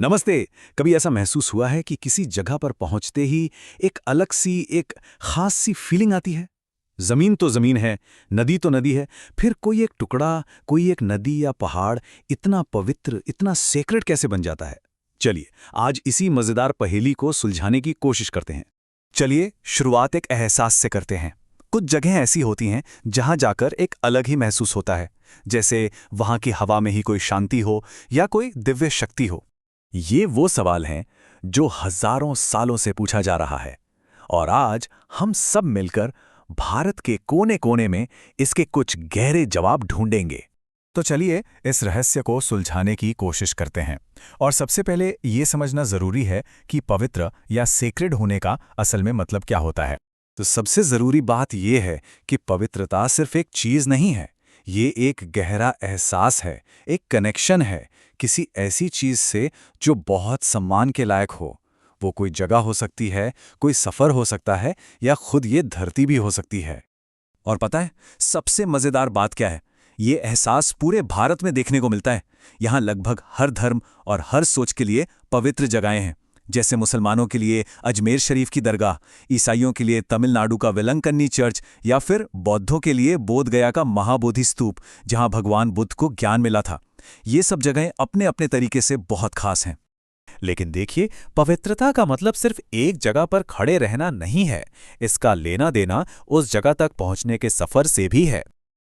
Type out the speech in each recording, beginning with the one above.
नमस्ते। कभी ऐसा महसूस हुआ है कि किसी जगह पर पहुंचते ही एक अलग सी, एक खास सी फीलिंग आती है? जमीन तो जमीन है, नदी तो नदी है, फिर कोई एक टुकड़ा, कोई एक नदी या पहाड़ इतना पवित्र, इतना सेक्रेट कैसे बन जाता है? चलिए, आज इसी मजेदार पहेली को सुलझाने की कोशिश करते हैं। चलिए शुरुआत एक एहसास से करते हैं। कुछ जगह ऐसी होती हैं जहां जाकर एक अलग ही महसूस होता है, जैसे वहां की हवा में ही कोई शांति हो या कोई दिव्य शक्ति हो। ये वो सवाल हैं जो हजारों सालों से पूछा जा रहा है, और आज हम सब मिलकर भारत के कोने-कोने में इसके कुछ गहरे जवाब ढूंढेंगे। तो चलिए इस रहस्य को सुलझाने की कोशिश करते हैं। और सबसे पहले ये समझना जरूरी है कि पवित्र या सेक्रेड होने का असल में मतलब क्या होता है। तो सबसे जरूरी बात यह है कि पवित्रता सिर्फ एक चीज नहीं है, ये एक गहरा एहसास है, एक कनेक्शन है किसी ऐसी चीज से जो बहुत सम्मान के लायक हो। वो कोई जगह हो सकती है, कोई सफर हो सकता है, या खुद ये धरती भी हो सकती है। और पता है सबसे मजेदार बात क्या है? ये एहसास पूरे भारत में देखने को मिलता है। यहाँ लगभग हर धर्म और हर सोच के लिए पवित्र जगहें हैं। जैसे मुसलमानों के लिए अजमेर शरीफ की दरगाह, ईसाइयों के लिए तमिलनाडु का वेलंकन्नी चर्च, या फिर बौद्धों के लिए बोध गया का महाबोधि स्तूप, जहां भगवान बुद्ध को ज्ञान मिला था। ये सब जगहें अपने अपने तरीके से बहुत खास हैं। लेकिन देखिए, पवित्रता का मतलब सिर्फ एक जगह पर खड़े रहना नहीं है। इसका लेना देना उस जगह तक पहुंचने के सफर से भी है।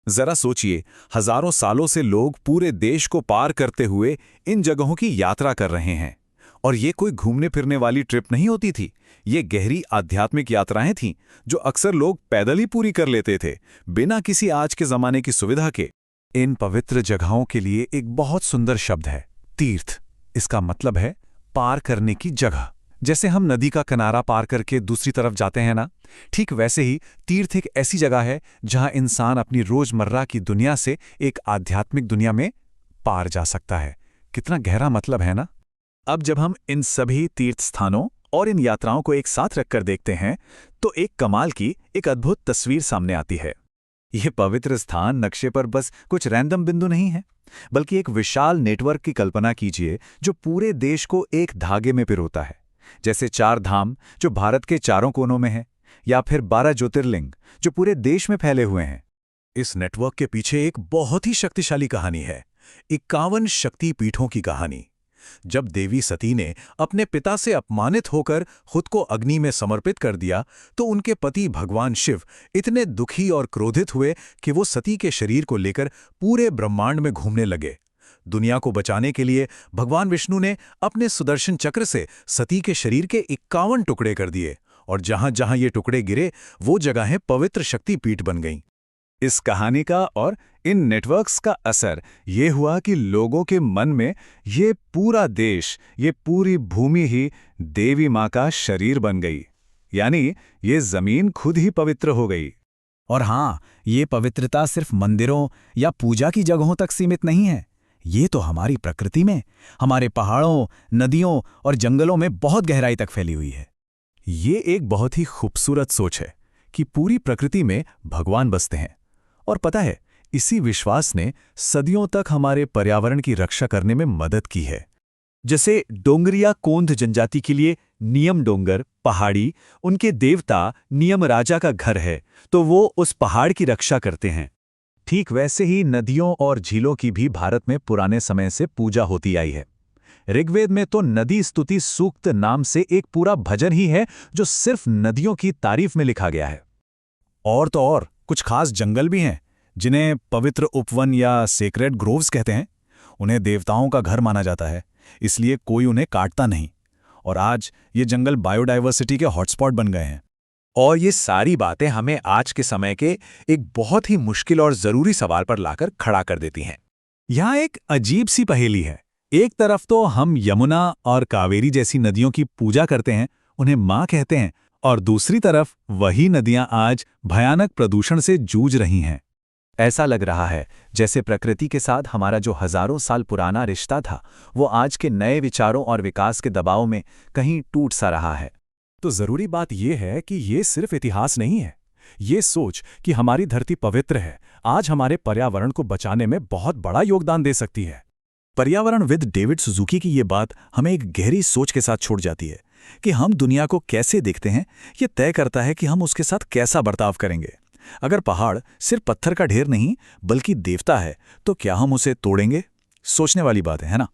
जरा सोचिए, हजारों सालों से लोग पूरे देश को पार करते हुए इन जगहों की यात्रा कर रहे हैं। और ये कोई घूमने फिरने वाली ट्रिप नहीं होती थी, ये गहरी आध्यात्मिक यात्राएं थीं जो अक्सर लोग पैदल ही पूरी कर लेते थे, बिना किसी आज के जमाने की सुविधा के। इन पवित्र जगहों के लिए एक बहुत सुंदर शब्द है, तीर्थ। इसका मतलब है पार करने की जगह। जैसे हम नदी का किनारा पार करके दूसरी तरफ जाते हैं ना, ठीक वैसे ही तीर्थ एक ऐसी जगह है जहां इंसान अपनी रोजमर्रा की दुनिया से एक आध्यात्मिक दुनिया में पार जा सकता है। कितना गहरा मतलब है ना? अब जब हम इन सभी तीर्थ स्थानों और इन यात्राओं को एक साथ रखकर देखते हैं तो एक कमाल की, एक अद्भुत तस्वीर सामने आती है। ये पवित्र स्थान नक्शे पर बस कुछ रैंडम बिंदु नहीं है, बल्कि एक विशाल नेटवर्क की कल्पना कीजिए जो पूरे देश को एक धागे में पिरोता है। जैसे 4 धाम जो भारत के चारों कोनों में हैं, या फिर 12 ज्योतिर्लिंग जो पूरे देश में फैले हुए हैं। इस नेटवर्क के पीछे एक बहुत ही शक्तिशाली कहानी है, 51 शक्ति पीठों की कहानी। जब देवी सती ने अपने पिता से अपमानित होकर खुद को अग्नि में समर्पित कर दिया, तो उनके पति भगवान शिव इतने दुखी और क्रोधित हुए कि वो सती के शरीर को लेकर पूरे ब्रह्मांड में घूमने लगे। दुनिया को बचाने के लिए भगवान विष्णु ने अपने सुदर्शन चक्र से सती के शरीर के 51 टुकड़े कर दिए, और जहां जहां ये टुकड़े गिरे वो जगहें पवित्र शक्ति पीठ बन गईं। इस कहानी का और इन नेटवर्क्स का असर ये हुआ कि लोगों के मन में ये पूरा देश, ये पूरी भूमि ही देवी माँ का शरीर बन गई। यानी ये जमीन खुद ही पवित्र हो गई। और हाँ, ये पवित्रता सिर्फ मंदिरों या पूजा की जगहों तक सीमित नहीं है। ये तो हमारी प्रकृति में, हमारे पहाड़ों, नदियों और जंगलों में बहुत गहराई तक फैली हुई है। ये एक बहुत ही खूबसूरत सोच है कि पूरी प्रकृति में भगवान बसते हैं। और पता है, इसी विश्वास ने सदियों तक हमारे पर्यावरण की रक्षा करने में मदद की है। जैसे डोंगरिया कोंध जनजाति के लिए नियम डोंगर पहाड़ी उनके देवता नियम राजा का घर है, तो वो उस पहाड़ की रक्षा करते हैं। ठीक वैसे ही नदियों और झीलों की भी भारत में पुराने समय से पूजा होती आई है। ऋग्वेद में तो नदी स्तुति सूक्त नाम से एक पूरा भजन ही है जो सिर्फ नदियों की तारीफ में लिखा गया है। और तो और कुछ खास जंगल भी हैं जिन्हें पवित्र उपवन या सेक्रेड ग्रोव्स कहते हैं। उन्हें देवताओं का घर माना जाता है, इसलिए कोई उन्हें काटता नहीं। और आज ये जंगल बायोडायवर्सिटी के हॉटस्पॉट बन गए हैं। और ये सारी बातें हमें आज के समय के एक बहुत ही मुश्किल और जरूरी सवाल पर लाकर खड़ा कर देती हैं। यहाँ एक अजीब सी पहेली है। एक तरफ तो हम यमुना और कावेरी जैसी नदियों की पूजा करते हैं, उन्हें माँ कहते हैं, और दूसरी तरफ वही नदियां आज भयानक प्रदूषण से जूझ रही हैं। ऐसा लग रहा है जैसे प्रकृति के साथ हमारा जो हजारों साल पुराना रिश्ता था, वो आज के नए विचारों और विकास के दबाव में कहीं टूट सा रहा है। तो जरूरी बात यह है कि ये सिर्फ इतिहास नहीं है। ये सोच कि हमारी धरती पवित्र है, आज हमारे पर्यावरण को बचाने में बहुत बड़ा योगदान दे सकती है। पर्यावरणविद डेविड सुजुकी की ये बात हमें एक गहरी सोच के साथ छोड़ जाती है कि हम दुनिया को कैसे देखते हैं, ये तय करता है कि हम उसके साथ कैसा बर्ताव करेंगे। अगर पहाड़ सिर्फ पत्थर का ढेर नहीं बल्कि देवता है, तो क्या हम उसे तोड़ेंगे? सोचने वाली बात है ना?